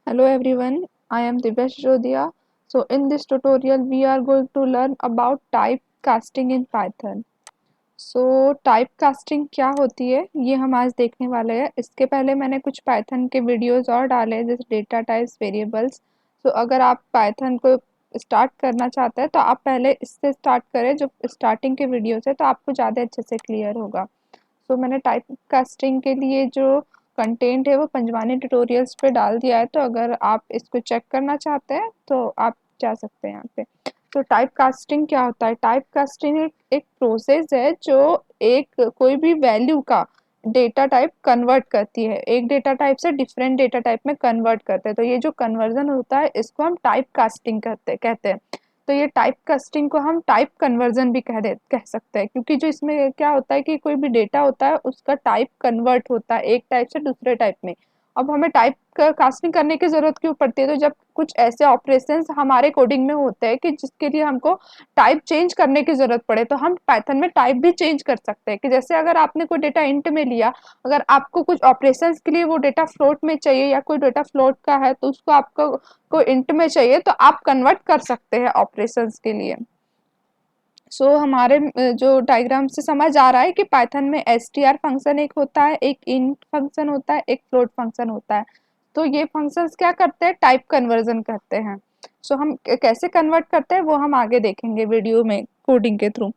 Hello everyone, I am Divyash Jodia. So in this tutorial we are going to learn about typecasting in Python. So type casting क्या होती है ये हम आज देखने वाले हैं। इसके पहले मैंने कुछ पाइथन के वीडियोस और डाले हैं जैसे डेटा टाइप्स वेरिएबल्स। तो अगर आप पाइथन को स्टार्ट करना चाहते हैं तो आप पहले इससे स्टार्ट करें जो स्टार्टिंग के वीडियोस है, तो आपको ज़्यादा अच्छे से क्लियर होगा। सो मैंने टाइप कास्टिंग के लिए जो कंटेंट है वो पंजवानी ट्यूटोरियल्स पे डाल दिया है, तो अगर आप इसको चेक करना चाहते हैं तो आप जा सकते हैं यहाँ पे। तो टाइप कास्टिंग क्या होता है? टाइप कास्टिंग एक प्रोसेस है जो एक कोई भी वैल्यू का डेटा टाइप कन्वर्ट करती है, एक डेटा टाइप से डिफरेंट डेटा टाइप में कन्वर्ट करते हैं। तो ये जो कन्वर्जन होता है इसको हम टाइप कास्टिंग कहते हैं। तो ये टाइप कास्टिंग को हम टाइप कन्वर्जन भी कह सकते हैं, क्योंकि जो इसमें क्या होता है कि कोई भी डेटा होता है उसका टाइप कन्वर्ट होता है एक टाइप से दूसरे टाइप में। अब हमें टाइप कास्टिंग करने की जरूरत क्यों पड़ती है? तो जब कुछ ऐसे ऑपरेशंस हमारे कोडिंग में होते हैं कि जिसके लिए हमको टाइप चेंज करने की जरूरत पड़े, तो हम पाइथन में टाइप भी चेंज कर सकते हैं। कि जैसे अगर आपने कोई डेटा इंट में लिया, अगर आपको कुछ ऑपरेशंस के लिए वो डेटा फ्लोट में चाहिए या कोई डेटा फ्लोट का है तो उसको आपको कोई इंट में चाहिए, तो आप कन्वर्ट कर सकते हैं ऑपरेशंस के लिए। हमारे जो डायग्राम से समझ आ रहा है कि पाइथन में str फंक्शन एक होता है, एक int फंक्शन होता है, एक फ्लोट फंक्शन होता है। तो ये फंक्शंस क्या करते हैं? टाइप कन्वर्जन करते हैं। हम कैसे कन्वर्ट करते हैं वो हम आगे देखेंगे वीडियो में कोडिंग के through.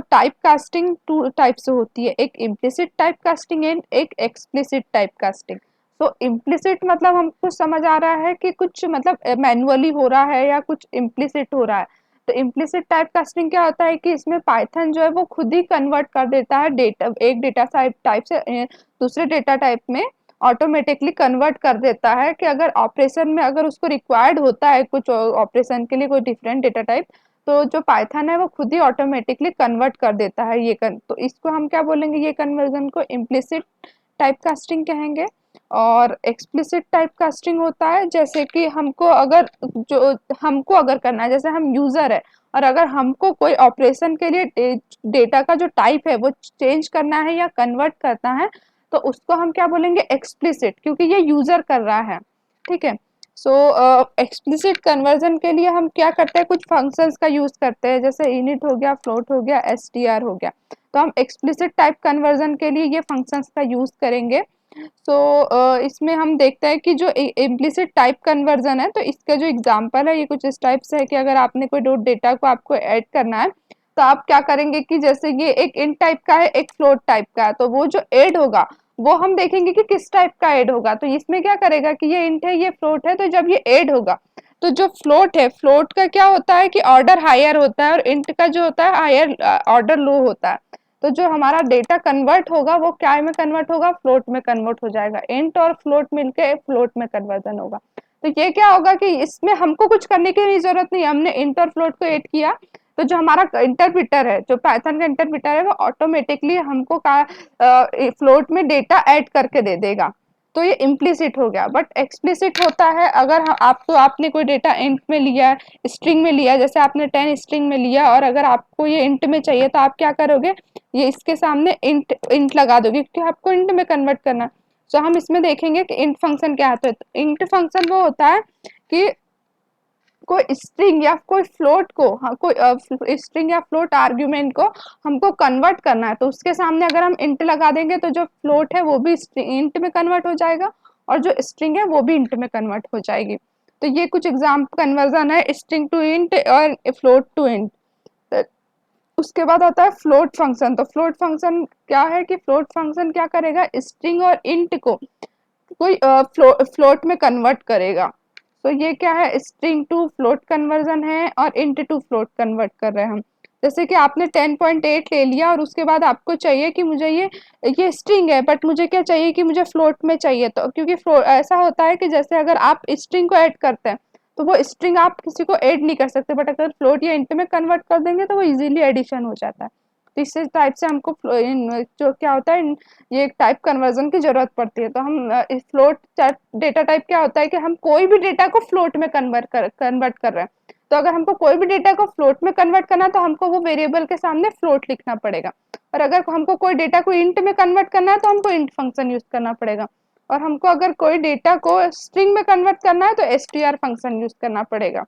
Type casting two type से होती है, एक इम्प्लिसिट टाइप कास्टिंग एंड एक एक्सप्लिसिट टाइप कास्टिंग। इम्प्लिसिट मतलब हमको समझ आ रहा है कि कुछ मतलब मैनुअली हो रहा है या कुछ इम्प्लिसिट हो रहा है। तो इम्प्लिसिट टाइप कास्टिंग क्या होता है कि इसमें पाइथन जो है वो खुद ही कन्वर्ट कर देता है डेटा, एक डेटा टाइप से दूसरे डेटा टाइप में ऑटोमेटिकली कन्वर्ट कर देता है। कि अगर ऑपरेशन में अगर उसको रिक्वायर्ड होता है कुछ ऑपरेशन के लिए कोई डिफरेंट डेटा टाइप, तो जो पाइथन है वो खुद ही ऑटोमेटिकली कन्वर्ट कर देता है तो इसको हम क्या बोलेंगे? ये कन्वर्जन को इम्प्लिसिट टाइप कास्टिंग कहेंगे। और एक्सप्लिसिट टाइप कास्टिंग होता है जैसे कि हमको अगर करना है, जैसे हम यूजर है और अगर हमको कोई ऑपरेशन के लिए डेटा का जो टाइप है वो चेंज करना है या कन्वर्ट करना है, तो उसको हम क्या बोलेंगे? एक्सप्लिसिट, क्योंकि ये यूजर कर रहा है। ठीक है। एक्सप्लिसिट कन्वर्जन के लिए हम क्या करते हैं? कुछ फंक्शंस का यूज करते हैं, जैसे इनिट हो गया, फ्लोट हो गया, str हो गया। तो हम एक्सप्लिसिट टाइप कन्वर्जन के लिए ये फंक्शंस का यूज करेंगे। इसमें हम देखते हैं कि जो इम्प्लिसिट टाइप कन्वर्जन है, तो इसका जो एग्जांपल है ये कुछ इस टाइप से है कि अगर आपने कोई डॉट डेटा को आपको ऐड करना है, तो आप क्या करेंगे कि जैसे ये एक इंट टाइप का है, एक फ्लोट टाइप का है, तो वो जो ऐड होगा वो हम देखेंगे कि किस टाइप का ऐड होगा। तो इसमें क्या करेगा कि ये इंट है, ये फ्लोट है, तो जब ये ऐड होगा तो जो फ्लोट है, फ्लोट का क्या होता है कि ऑर्डर हायर होता है और इंट का जो होता है हायर ऑर्डर लो होता है। तो जो हमारा डेटा कन्वर्ट होगा वो क्या में कन्वर्ट होगा? फ्लोट में कन्वर्ट हो जाएगा। इंट और फ्लोट मिलके फ्लोट में कन्वर्जन होगा। तो ये क्या होगा कि इसमें हमको कुछ करने की भी जरूरत नहीं, हमने इंट और फ्लोट को ऐड किया, तो जो हमारा इंटरप्रिटर है, जो पाइथन का इंटरप्रिटर है, वो ऑटोमेटिकली हमको का फ्लोट में डेटा ऐड करके दे देगा। तो ये इम्प्लिसिट हो गया। बट एक्सप्लिसिट होता है अगर आपने कोई डेटा इंट में लिया है, स्ट्रिंग में लिया, जैसे आपने 10 स्ट्रिंग में लिया और अगर आपको ये इंट में चाहिए, तो आप क्या करोगे? ये इसके सामने इंट इंट लगा दोगे क्योंकि आपको इंट में कन्वर्ट करना है। हम इसमें देखेंगे कि इंट फंक्शन क्या होता है। तो इंट फंक्शन वो होता है कि कोई स्ट्रिंग या कोई फ्लोट को, हाँ, कोई स्ट्रिंग या फ्लोट आर्ग्यूमेंट को हमको कन्वर्ट करना है, तो उसके सामने अगर हम इंट लगा देंगे तो जो फ्लोट है वो भी इंट में कन्वर्ट हो जाएगा और जो स्ट्रिंग है वो भी इंट में कन्वर्ट हो जाएगी। तो ये कुछ एग्जाम्पल कन्वर्जन है, स्ट्रिंग टू इंट और फ्लोट टू इंट। उसके बाद आता है फ्लोट फंक्शन। तो फ्लोट फंक्शन क्या है कि फ्लोट फंक्शन क्या करेगा? स्ट्रिंग और इंट को कोई फ्लोट में कन्वर्ट करेगा। तो ये क्या है? स्ट्रिंग टू फ्लोट कन्वर्जन है और इंट टू फ्लोट कन्वर्ट कर रहे हैं हम। जैसे कि आपने 10.8 ले लिया और उसके बाद आपको चाहिए कि मुझे ये स्ट्रिंग है, बट मुझे क्या चाहिए कि मुझे फ्लोट में चाहिए। तो क्योंकि ऐसा होता है कि जैसे अगर आप स्ट्रिंग को ऐड करते हैं तो वो स्ट्रिंग आप किसी को ऐड नहीं कर सकते, बट अगर फ्लोट या इंट में कन्वर्ट कर देंगे तो वो इजीली एडिशन हो जाता है। तो इस टाइप से हमको जो क्या होता है, ये एक टाइप कन्वर्जन की जरूरत पड़ती है। तो हम इस फ्लोट डेटा टाइप क्या होता है कि हम कोई भी डेटा को फ्लोट में कन्वर्ट कर रहे हैं। तो अगर हमको कोई भी डेटा को फ्लोट में कन्वर्ट करना है तो हमको वो वेरिएबल के सामने फ्लोट लिखना पड़ेगा। और अगर हमको कोई डेटा को इंट में कन्वर्ट करना है तो हमको इंट फंक्शन यूज करना पड़ेगा। और हमको अगर कोई डेटा को स्ट्रिंग में कन्वर्ट करना है तो str फंक्शन यूज करना पड़ेगा।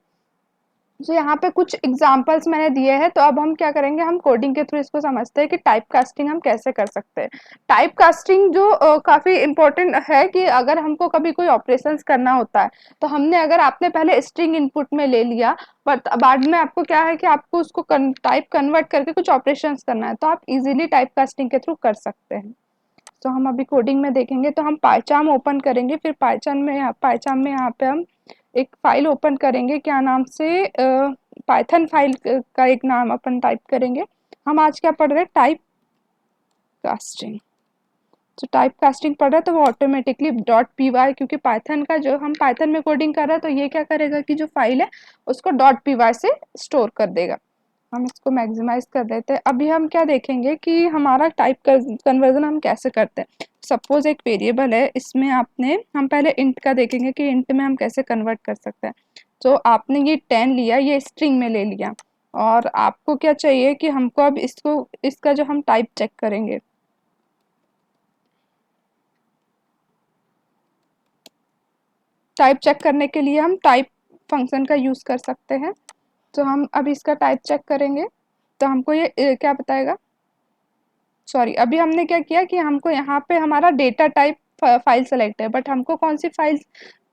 तो यहाँ पे कुछ एग्जांपल्स मैंने दिए हैं, तो अब हम क्या करेंगे, हम कोडिंग के थ्रू इसको समझते हैं कि टाइप कास्टिंग हम कैसे कर सकते हैं। टाइप कास्टिंग जो काफी इंपॉर्टेंट है कि अगर हमको कभी कोई ऑपरेशंस करना होता है, तो हमने अगर आपने पहले स्ट्रिंग इनपुट में ले लिया, बट बाद में आपको क्या है कि आपको उसको टाइप कन्वर्ट करके कुछ ऑपरेशंस करना है, तो आप इजीली टाइप कास्टिंग के थ्रू कर सकते हैं। तो हम अभी कोडिंग में देखेंगे, तो हम पाइचार्म ओपन करेंगे, फिर पाइचार्म में यहाँ पे हम एक फाइल ओपन करेंगे, क्या नाम से पाइथन फाइल का एक नाम अपन टाइप करेंगे। हम आज क्या पढ़ रहे हैं, टाइप कास्टिंग। तो टाइप कास्टिंग पढ़ रहे हैं तो वो ऑटोमेटिकली .py, क्योंकि पाइथन का जो हम पाइथन में कोडिंग कर रहे हैं, तो ये क्या करेगा कि जो फाइल है उसको .py से स्टोर कर देगा। हम इसको मैक्सिमाइज कर देते हैं। अभी हम क्या देखेंगे कि हमारा टाइप कन्वर्जन हम कैसे करते हैं। सपोज एक वेरिएबल है, इसमें हम पहले इंट का देखेंगे कि इंट में हम कैसे कन्वर्ट कर सकते हैं। तो आपने ये 10 लिया, ये स्ट्रिंग में ले लिया, और आपको क्या चाहिए कि हमको अब इसका जो हम टाइप चेक करेंगे। टाइप चेक करने के लिए हम टाइप फंक्शन का यूज कर सकते हैं। तो हम अब इसका टाइप चेक करेंगे, तो हमको ये क्या बताएगा, सॉरी अभी हमने क्या किया कि हमको यहाँ पे हमारा डेटा टाइप फाइल सेलेक्ट है, बट हमको कौन सी फाइल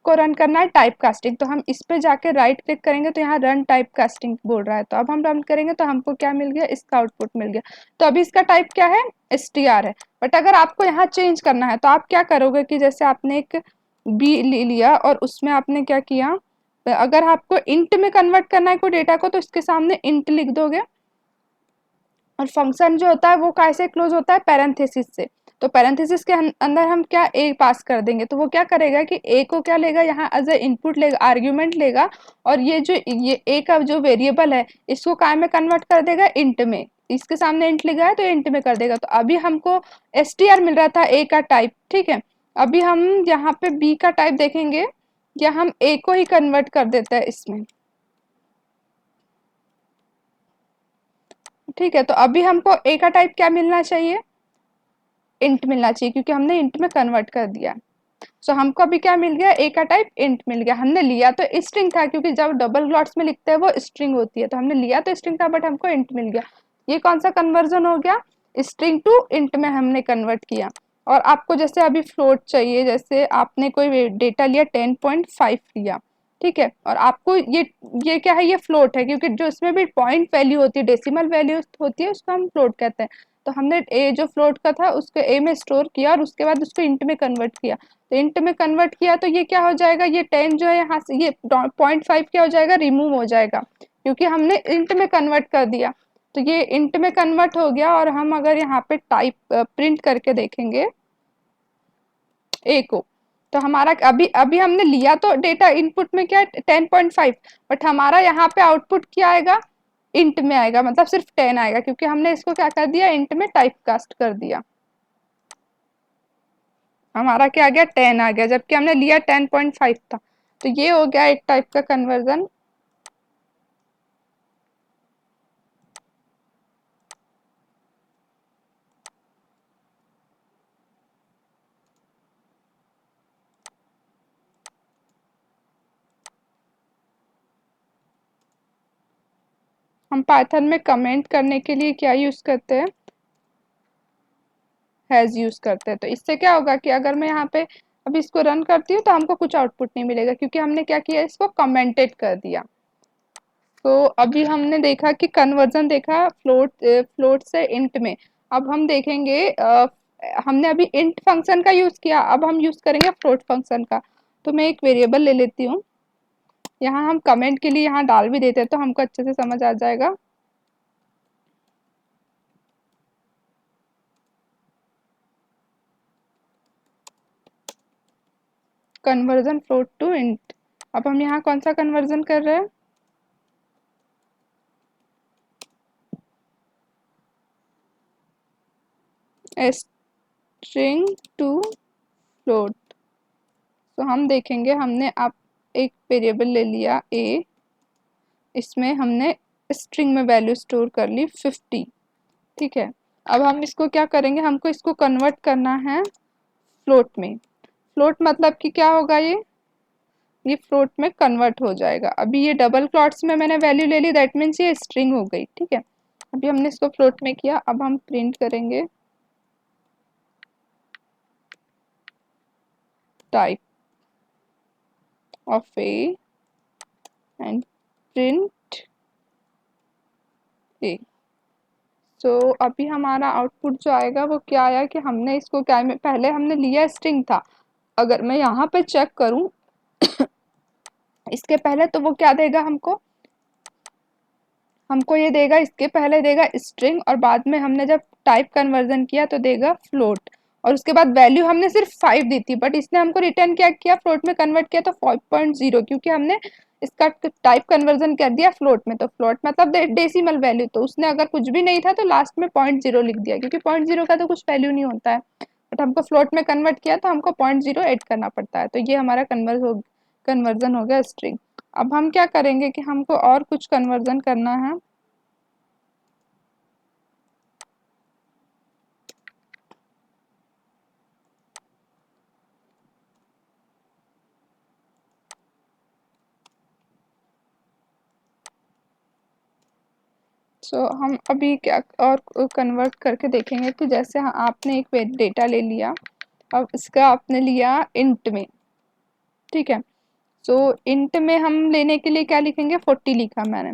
को रन करना है, टाइप कास्टिंग। तो हम इस पे जाके राइट क्लिक करेंगे, तो यहाँ रन टाइप कास्टिंग बोल रहा है, तो अब हम रन करेंगे तो हमको क्या मिल गया, इसका आउटपुट मिल गया। तो अभी इसका टाइप क्या है, str है। बट अगर आपको यहाँ चेंज करना है तो आप क्या करोगे कि जैसे आपने एक बी ले लिया और उसमें आपने क्या किया, अगर आपको इंट में कन्वर्ट करना है कोई डेटा को, तो इसके सामने इंट लिख दोगे, और फंक्शन जो होता है वो कैसे क्लोज होता है, पैरेंथेसिस से। तो पैरेंथेसिस के अंदर हम क्या ए पास कर देंगे, तो वो क्या करेगा कि ए को क्या लेगा, यहाँ एज ए इनपुट लेगा, आर्ग्यूमेंट लेगा, और ये ए का जो वेरिएबल है इसको काय में कन्वर्ट कर देगा, इंट में। इसके सामने इंट लिखा है तो इंट में कर देगा। तो अभी हमको str मिल रहा था ए का टाइप, ठीक है। अभी हम यहाँ पे बी का टाइप देखेंगे, या हम ए को ही कन्वर्ट कर देते हैं इसमें, ठीक है। तो अभी हमको ए का टाइप क्या मिलना चाहिए, इंट मिलना चाहिए, क्योंकि हमने इंट में कन्वर्ट कर दिया। सो हमको अभी क्या मिल गया, ए का टाइप इंट मिल गया। हमने लिया तो स्ट्रिंग था, क्योंकि जब डबल क्लॉट्स में लिखते हैं वो स्ट्रिंग होती है, तो हमने लिया तो स्ट्रिंग था, बट हमको इंट मिल गया। ये कौन सा कन्वर्जन हो गया, स्ट्रिंग टू इंट में हमने कन्वर्ट किया। और आपको जैसे अभी फ्लोट चाहिए, जैसे आपने कोई डेटा लिया 10.5 लिया, ठीक है, और आपको ये क्या है, ये फ्लोट है, क्योंकि जो इसमें भी पॉइंट वैल्यू होती है, डेसिमल वैल्यू होती है, उसको हम फ्लोट कहते हैं। तो हमने ए जो फ्लोट का था उसको ए में स्टोर किया, और उसके बाद उसको इंट में कन्वर्ट किया। तो इंट में कन्वर्ट किया तो ये क्या हो जाएगा, ये 10 जो है यहाँ से, ये 0.5 क्या हो जाएगा, रिमूव हो जाएगा, क्योंकि हमने इंट में कन्वर्ट कर दिया। तो ये इंट में कन्वर्ट हो गया। और हम अगर यहाँ पे टाइप प्रिंट करके देखेंगे ए को, तो हमारा अभी अभी हमने लिया तो डेटा इनपुट में क्या है 10.5, बट हमारा यहाँ पे आउटपुट क्या आएगा, इंट में आएगा, मतलब सिर्फ 10 आएगा, क्योंकि हमने इसको क्या कर दिया, इंट में टाइप कास्ट कर दिया। हमारा क्या आ गया, 10 आ गया, जबकि हमने लिया 10.5 था। तो ये हो गया एक टाइप का कन्वर्जन। हम पाइथन में कमेंट करने के लिए क्या यूज करते हैं, हैज यूज करते हैं। तो इससे क्या होगा कि अगर मैं यहाँ पे अभी इसको रन करती हूँ तो हमको कुछ आउटपुट नहीं मिलेगा, क्योंकि हमने क्या किया, इसको कमेंटेड कर दिया। तो अभी हमने देखा कि कन्वर्जन देखा फ्लोट से इंट में। अब हम देखेंगे हमने अभी इंट फंक्शन का यूज किया, अब हम यूज करेंगे फ्लोट फंक्शन का। तो मैं एक वेरिएबल ले लेती हूँ, यहाँ हम कमेंट के लिए यहाँ डाल भी देते हैं, तो हमको अच्छे से समझ आ जाएगा। Conversion float to int. अब हम यहाँ कौन सा कन्वर्जन कर रहे हैं, स्ट्रिंग टू फ्लोट। तो हम देखेंगे, हमने आप एक वेरिएबल ले लिया ए, इसमें हमने स्ट्रिंग में वैल्यू स्टोर कर ली 50, ठीक है। अब हम इसको क्या करेंगे, हमको इसको कन्वर्ट करना है फ्लोट में। फ्लोट मतलब कि क्या होगा, ये फ्लोट में कन्वर्ट हो जाएगा। अभी ये डबल क्लॉट्स में मैंने वैल्यू ले ली, दैट मीन्स ये स्ट्रिंग हो गई, ठीक है। अभी हमने इसको फ्लोट में किया, अब हम प्रिंट करेंगे type of A and print A. So अभी हमारा आउटपुट जो आएगा वो क्या आया कि हमने इसको क्या में पहले हमने लिया स्ट्रिंग था। अगर मैं यहाँ पे चेक करूँ इसके पहले, तो वो क्या देगा हमको, ये देगा, इसके पहले देगा स्ट्रिंग और बाद में हमने जब टाइप कन्वर्जन किया तो देगा फ्लोट। और उसके बाद वैल्यू हमने सिर्फ 5 दी थी, बट इसने हमको रिटर्न क्या किया, फ्लोट में कन्वर्ट किया तो 5.0, क्योंकि हमने इसका टाइप कन्वर्जन कर दिया फ्लोट में। तो फ्लोट मतलब डेसिमल वैल्यू, तो उसने अगर कुछ भी नहीं था तो लास्ट में 0.0 लिख दिया, क्योंकि 0.0 का तो कुछ वैल्यू नहीं होता है। बट हमको फ्लोट में कन्वर्ट किया तो हमको 0.0 ऐड करना पड़ता है। तो ये हमारा कन्वर्जन हो गया स्ट्रिंग। अब हम क्या करेंगे कि हमको और कुछ कन्वर्जन करना है। हम अभी क्या और कन्वर्ट करके देखेंगे कि जैसे आपने एक डेटा ले लिया, अब इसका आपने लिया इंट में, ठीक है। इंट में हम लेने के लिए क्या लिखेंगे, 40 लिखा मैंने,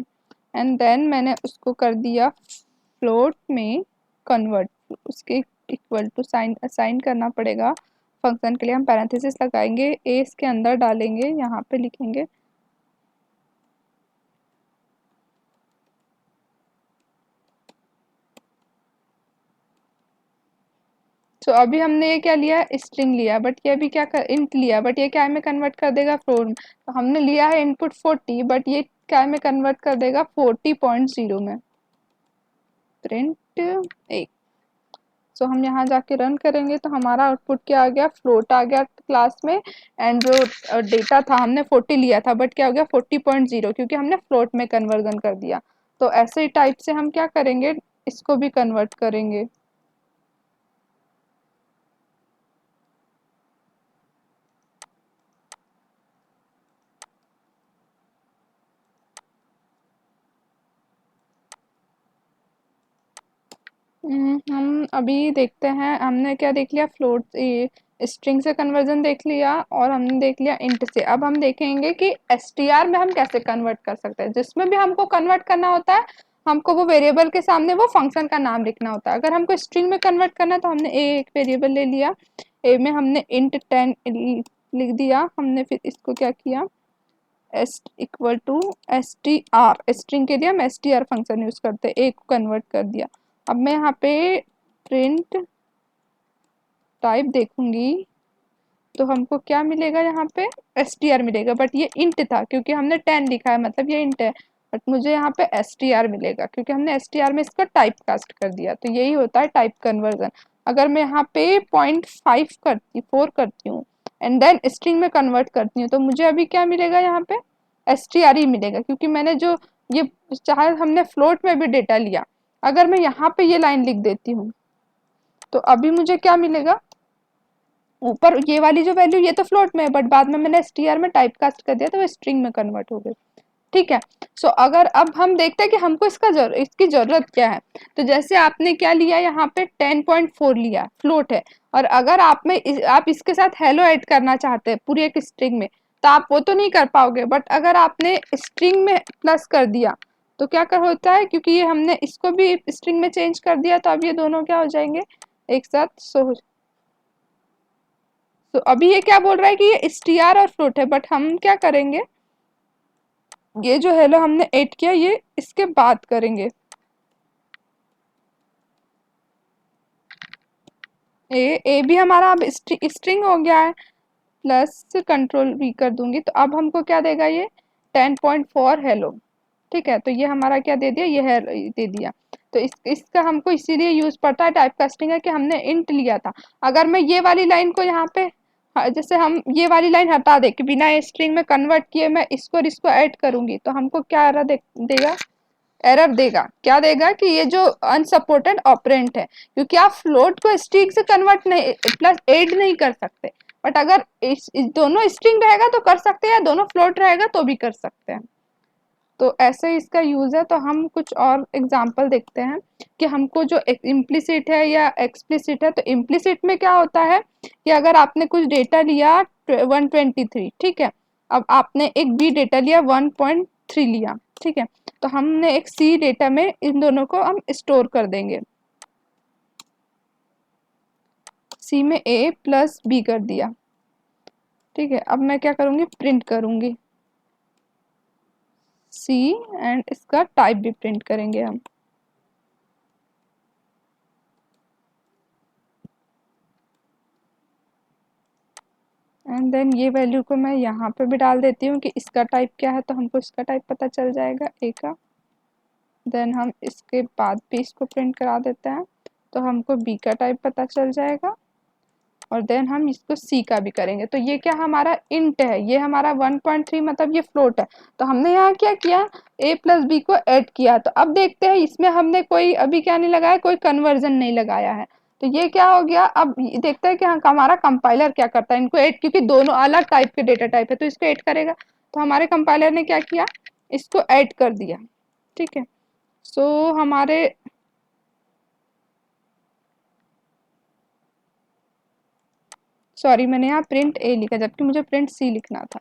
एंड देन मैंने उसको कर दिया फ्लोट में कन्वर्ट। उसके इक्वल टू साइन असाइन करना पड़ेगा। फंक्शन के लिए हम पैरेंथेसिस लगाएंगे, ए इसके अंदर डालेंगे, यहाँ पे लिखेंगे अभी हमने ये क्या लिया, स्ट्रिंग लिया, बट ये अभी क्या कर इंट लिया, बट ये क्या में कन्वर्ट कर देगा फ्लोट में। तो हमने लिया है इनपुट 40, बट ये क्या में कन्वर्ट कर देगा 40.0 में, प्रिंट ए। हम यहाँ जाके रन करेंगे तो हमारा आउटपुट क्या आ गया, फ्लोट आ गया क्लास में। एंड जो डेटा था हमने 40 लिया था, बट क्या हो गया 40.0, क्योंकि हमने फ्लोट में कन्वर्जन कर दिया। तो ऐसे ही टाइप से हम क्या करेंगे, इसको भी कन्वर्ट करेंगे। हम अभी देखते हैं, हमने क्या देख लिया, फ्लोट स्ट्रिंग से कन्वर्जन देख लिया, और हमने देख लिया इंट से। अब हम देखेंगे कि एसटीआर में हम कैसे कन्वर्ट कर सकते हैं। जिसमें भी हमको कन्वर्ट करना होता है, हमको वो वेरिएबल के सामने वो फंक्शन का नाम लिखना होता है। अगर हमको स्ट्रिंग में कन्वर्ट करना है तो हमने एक वेरिएबल ले लिया, ए में हमने इंट 10 लिख दिया, हमने फिर इसको क्या किया, S equal to S T R, string के लिए हम S T R function use करते हैं, ए को कन्वर्ट कर दिया। अब मैं यहाँ पे प्रिंट टाइप देखूंगी तो हमको क्या मिलेगा, यहाँ पे str मिलेगा, बट ये इंट था क्योंकि हमने 10 लिखा है, मतलब ये इंट है। बट मुझे यहाँ पे str मिलेगा क्योंकि हमने str में इसका टाइप कास्ट कर दिया। तो यही होता है टाइप कन्वर्जन। अगर मैं यहाँ पे 4 करती हूँ एंड देन स्ट्रिंग में कन्वर्ट करती हूँ, तो मुझे अभी क्या मिलेगा, यहाँ पे str ही मिलेगा, क्योंकि मैंने जो ये चाहे हमने फ्लोट में भी डेटा लिया, अगर मैं यहाँ पे ये लाइन लिख देती हूँ तो अभी मुझे क्या मिलेगा, ऊपर ये वाली जो वैल्यू ये तो फ्लोट में है, बट बाद में मैंने str में टाइप कास्ट कर दिया तो वो स्ट्रिंग में कन्वर्ट हो गई, ठीक है। अगर अब हम देखते हैं कि हमको इसकी जरूरत क्या है। तो जैसे आपने क्या लिया, यहाँ पे 10.4 लिया, फ्लोट है, और अगर आप इसके साथ हेलो ऐड करना चाहते हैं पूरी एक स्ट्रिंग में, तो आप वो तो नहीं कर पाओगे। बट अगर आपने स्ट्रिंग में प्लस कर दिया तो क्या कर होता है, क्योंकि ये हमने इसको भी स्ट्रिंग में चेंज कर दिया, तो अब ये दोनों क्या हो जाएंगे, एक साथ तो अभी ये क्या बोल रहा है कि ये str और फ्लोट है, बट हम क्या करेंगे, ये जो हेलो हमने ऐड किया ये इसके बाद करेंगे। ए भी हमारा अब स्ट्रिंग हो गया है, प्लस कंट्रोल वी कर दूंगी तो अब हमको क्या देगा, ये 10.4 हेलो, ठीक है। तो ये हमारा क्या दे दिया, ये है दे दिया। तो इसका हमको इसीलिए यूज पड़ता है टाइप कास्टिंग है कि हमने इंट लिया था। अगर मैं ये वाली लाइन को यहाँ पे जैसे हम ये वाली लाइन हटा दे कि बिना स्ट्रिंग में कन्वर्ट किए मैं इसको और इसको ऐड करूंगी, तो हमको क्या एरर देगा, एरर देगा, क्या देगा कि ये जो अनसपोर्टेड ऑपरेंट है, क्योंकि आप फ्लोट को स्ट्रिंग से कन्वर्ट नहीं प्लस ऐड नहीं कर सकते। बट अगर इस दोनों स्ट्रिंग रहेगा तो कर सकते हैं, या दोनों फ्लोट रहेगा तो भी कर सकते हैं। तो ऐसे ही इसका यूज है। तो हम कुछ और एग्जांपल देखते हैं कि हमको जो इम्प्लिसिट है या एक्सप्लिसिट है। तो इम्प्लिसिट में क्या होता है कि अगर आपने कुछ डेटा लिया 123, ठीक है, अब आपने एक बी डेटा लिया 1.3 लिया, ठीक है, तो हमने एक सी डेटा में इन दोनों को हम स्टोर कर देंगे। सी में ए प्लस बी कर दिया, ठीक है। अब मैं क्या करूंगी, प्रिंट करूंगी सी, एंड इसका टाइप भी प्रिंट करेंगे हम। एंड देन ये वैल्यू को मैं यहाँ पे भी डाल देती हूँ कि इसका टाइप क्या है, तो हमको इसका टाइप पता चल जाएगा ए का। देन हम इसके बाद भी इसको प्रिंट करा देते हैं, तो हमको बी का टाइप पता चल जाएगा। और देन हम इसको सी का भी करेंगे। तो ये क्या हमारा इंट है, ये हमारा 1.3 मतलब ये फ्लोट है। तो हमने यहाँ क्या किया, ए प्लस बी को ऐड किया। तो अब देखते हैं इसमें हमने कोई अभी क्या नहीं लगाया, कोई कन्वर्जन नहीं लगाया है। तो ये क्या हो गया, अब देखते हैं कि हमारा कंपाइलर क्या करता है इनको ऐड, क्योंकि दोनों अलग टाइप के डेटा टाइप है तो इसको ऐड करेगा। तो हमारे कंपाइलर ने क्या किया, इसको ऐड कर दिया, ठीक है। सो हमारे सॉरी, मैंने यहाँ प्रिंट ए लिखा जबकि मुझे प्रिंट सी लिखना था।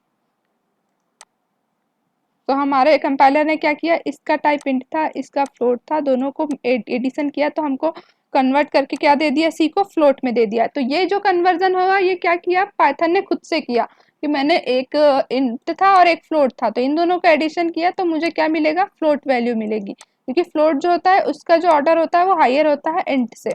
तो हमारे कंपाइलर ने क्या किया, इसका टाइप इंट था, इसका फ्लोट था, दोनों को एडिशन किया तो हमको कन्वर्ट करके क्या दे दिया, सी को फ्लोट में दे दिया। तो ये जो कन्वर्जन होगा ये क्या किया, पाइथन ने खुद से किया कि मैंने एक इंट था और एक फ्लोट था, तो इन दोनों का एडिशन किया तो मुझे क्या मिलेगा, फ्लोट वैल्यू मिलेगी। क्योंकि फ्लोट जो होता है उसका जो ऑर्डर होता है वो हायर होता है इंट से,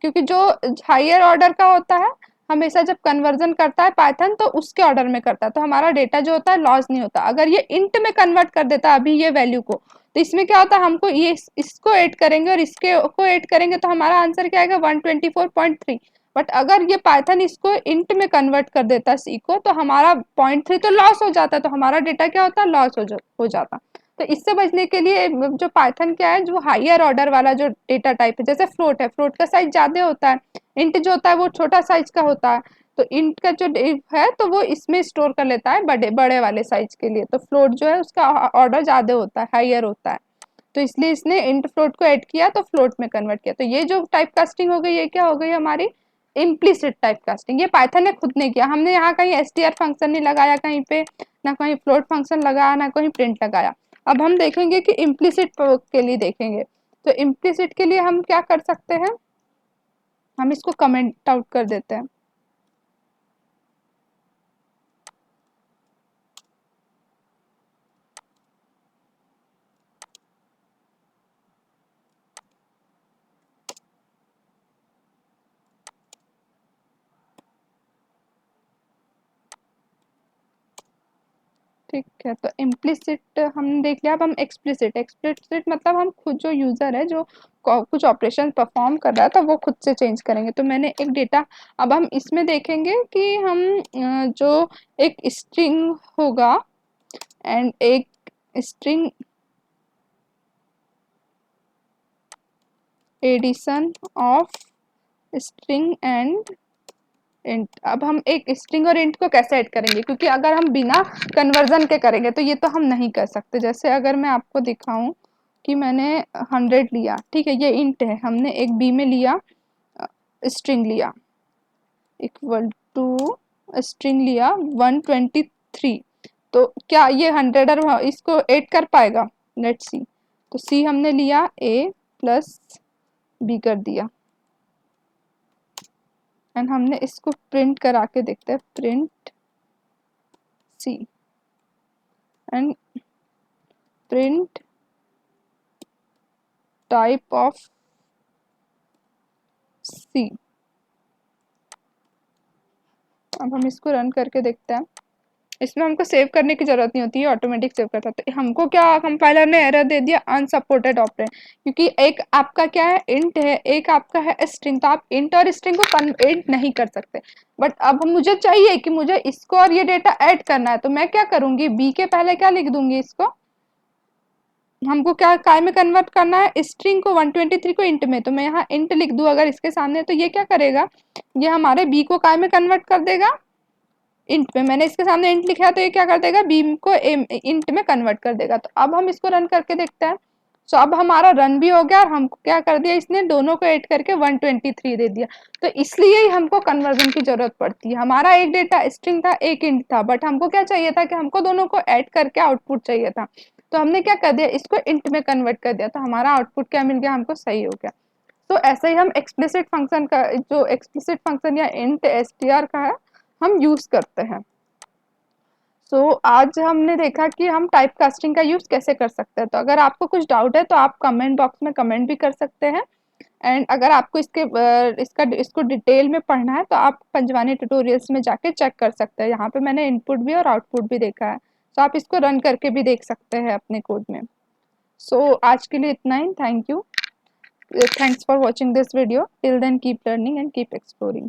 क्योंकि जो हायर ऑर्डर का होता है हमेशा जब कन्वर्जन करता है पाइथन तो उसके ऑर्डर में करता है, तो हमारा डेटा जो होता है लॉस नहीं होता। अगर ये इंट में कन्वर्ट कर देता अभी ये वैल्यू को, तो इसमें क्या होता है, हमको ये इसको ऐड करेंगे और इसके को ऐड करेंगे तो हमारा आंसर क्या आएगा, 124.3। बट अगर ये पाइथन इसको इंट में कन्वर्ट कर देता सी को, तो हमारा 0.3 तो लॉस हो जाता है, तो हमारा डेटा क्या होता है, लॉस हो जाता। तो इससे बचने के लिए जो पाइथन क्या है, जो हायर ऑर्डर वाला जो डेटा टाइप है, जैसे फ्लोट है, फ्लोट का साइज ज्यादा होता है, इंट जो होता है वो छोटा साइज का होता है। तो इंट का जो है तो वो इसमें स्टोर कर लेता है बड़े बड़े वाले साइज के लिए, तो फ्लोट जो है उसका ऑर्डर ज्यादा होता है, हायर होता है। तो इसलिए इसने इंट फ्लोट को ऐड किया तो फ्लोट में कन्वर्ट किया। तो ये जो टाइप कास्टिंग हो गई, ये क्या हो गई हमारी इम्प्लिसिट टाइप कास्टिंग। ये पाइथन ने खुद ने किया, हमने यहाँ कहीं str फंक्शन नहीं लगाया कहीं पे, ना कहीं फ्लोट फंक्शन लगाया, ना कहीं प्रिंट लगाया। अब हम देखेंगे कि इम्प्लिसिट के लिए देखेंगे। तो इम्प्लिसिट के लिए हम क्या कर सकते हैं, हम इसको कमेंट आउट कर देते हैं। ठीक है, तो इम्प्लिसिट हमने देख लिया। अब हम एक्सप्लिसिट, एक्सप्लिसिट मतलब हम खुद जो यूजर है जो कुछ ऑपरेशन परफॉर्म कर रहा है तो वो खुद से चेंज करेंगे। तो मैंने एक डेटा, अब हम इसमें देखेंगे कि हम जो एक स्ट्रिंग होगा एंड एक string addition of string and int. अब हम एक स्ट्रिंग और इंट को कैसे ऐड करेंगे, क्योंकि अगर हम बिना कन्वर्जन के करेंगे तो ये तो हम नहीं कर सकते। जैसे अगर मैं आपको दिखाऊं कि मैंने 100 लिया, ठीक है, ये इंट है, हमने एक बी में लिया स्ट्रिंग लिया इक्वल टू स्ट्रिंग लिया 123, तो क्या ये 100 और इसको ऐड कर पाएगा, लेट्स सी। तो सी हमने लिया, ए प्लस बी कर दिया, एंड हमने इसको प्रिंट करा के देखते हैं, print C and print type of C. अब हम इसको रन करके देखते हैं। इसमें हमको सेव करने की जरूरत नहीं होती है, ऑटोमेटिक सेव करता है। तो हमको क्या कंपाइलर ने एरर दे दिया, अनसपोर्टेड ऑपरेंड, क्योंकि एक आपका क्या है इंट है, एक आपका है स्ट्रिंग, तो आप इंट और स्ट्रिंग को कन्वर्ट नहीं कर सकते। बट अब मुझे चाहिए कि मुझे इसको और ये डेटा ऐड करना है, तो मैं क्या करूंगी, बी के पहले क्या लिख दूंगी, इसको हमको क्या काय में कन्वर्ट करना है, स्ट्रिंग को 123 को इंट में, तो मैं यहाँ इंट लिख दूं अगर इसके सामने, तो ये क्या करेगा, ये हमारे बी को काय में कन्वर्ट कर देगा, इंट में, मैंने इसके सामने इंट लिखा है तो ये क्या कर देगा, बीम को इंट में कन्वर्ट कर देगा। तो अब हम इसको रन करके देखते हैं। सो अब हमारा रन भी हो गया और हमको क्या कर दिया इसने, दोनों को ऐड करके 123 दे दिया। तो इसलिए ही हमको कन्वर्जन की जरूरत पड़ती है। हमारा एक डेटा स्ट्रिंग था, एक इंट था, बट हमको क्या चाहिए था कि हमको दोनों को ऐड करके आउटपुट चाहिए था। तो हमने क्या कर दिया, इसको इंट में कन्वर्ट कर दिया, तो हमारा आउटपुट क्या मिल गया हमको, सही हो गया। तो ऐसे ही हम एक्सप्लिसिट फंक्शन का, जो एक्सप्लिसिट फंक्शन या इंट str का है, हम यूज करते हैं। आज हमने देखा कि हम टाइप कास्टिंग का यूज कैसे कर सकते हैं। तो अगर आपको कुछ डाउट है तो आप कमेंट बॉक्स में कमेंट भी कर सकते हैं। एंड अगर आपको इसको डिटेल में पढ़ना है तो आप पंजवानी ट्यूटोरियल्स में जाके चेक कर सकते हैं। यहाँ पे मैंने इनपुट भी और आउटपुट भी देखा है, तो आप इसको रन करके भी देख सकते हैं अपने कोड में। आज के लिए इतना ही। Thank you, thanks for watching this video. Till then keep learning and keep exploring.